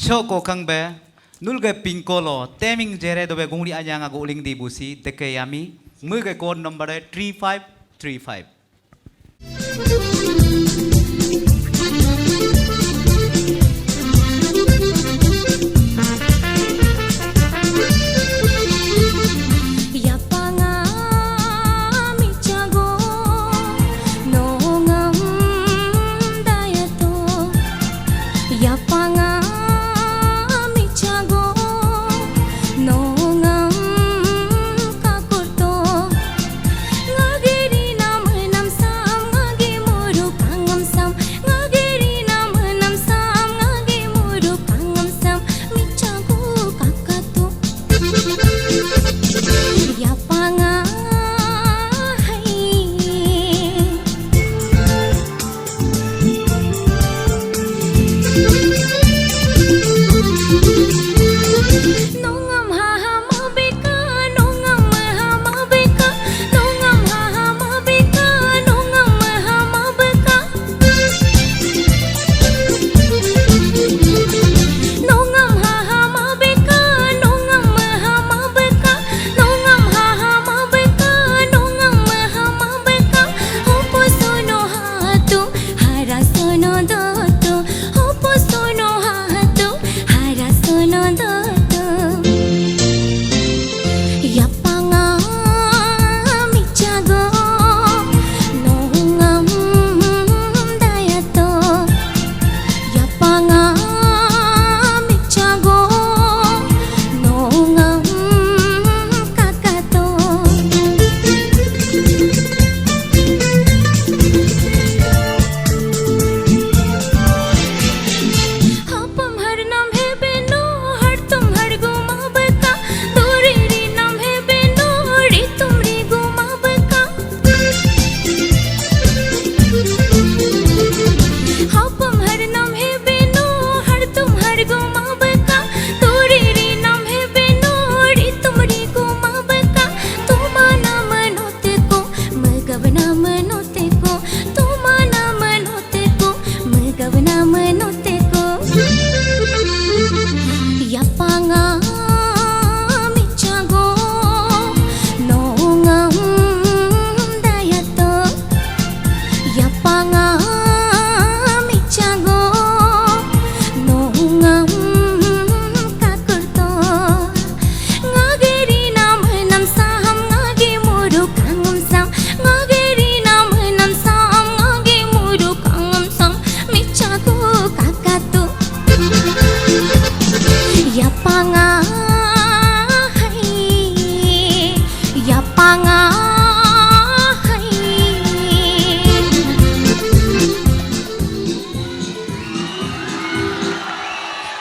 Choko kangbe nulge pinkolo teming jere dobe gungri anyanga guling di busi deke yami muge code number 3535.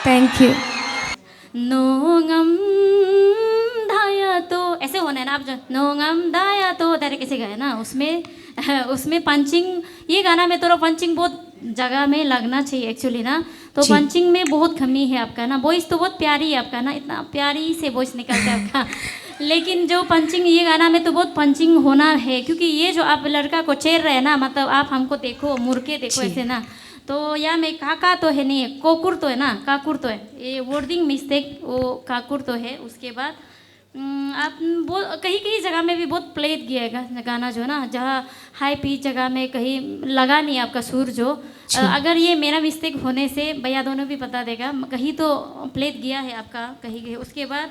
Thank you. नोंगम धाया तो ऐसे होना है ना, आप जो नोंगम धाया तो डायरेक्ट ऐसे गए ना, उसमें पंचिंग, ये गाना में थोड़ा पंचिंग बहुत जगह में लगना चाहिए एक्चुअली ना, तो पंचिंग में बहुत कमी है आपका ना। वॉइस तो बहुत प्यारी है आपका ना, इतना प्यारी से वॉइस निकलता है आपका, लेकिन जो पंचिंग ये गाना में तो बहुत पंचिंग होना है, क्योंकि ये जो आप लड़का को चेर रहे हैं ना, मतलब आप हमको देखो, मुर्के देखो ऐसे ना, तो यहाँ में काका तो है नहीं, कोकुर तो है ना, काकुर तो है, ये वर्डिंग मिस्टेक, वो काकुर तो है। उसके बाद आप बहुत कहीं कहीं जगह में भी बहुत प्ले किया है गाना जो है ना, जहाँ हाई पिच जगह में कहीं लगा नहीं आपका सुर जो, अगर ये मेरा मिस्टेक होने से भैया दोनों भी बता देगा, कहीं तो प्ले किया है आपका कहीं कहीं। उसके बाद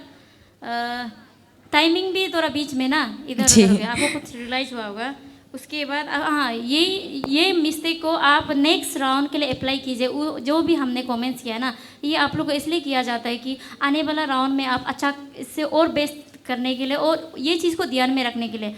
टाइमिंग भी थोड़ा बीच में ना इधर उधर हो गया, आपको कुछ रियलाइज हुआ होगा। उसके बाद हाँ, ये मिस्टेक को आप नेक्स्ट राउंड के लिए अप्लाई कीजिए। जो भी हमने कमेंट्स किया है ना, ये आप लोग को इसलिए किया जाता है कि आने वाला राउंड में आप अच्छा इससे और बेस्ट करने के लिए और ये चीज़ को ध्यान में रखने के लिए।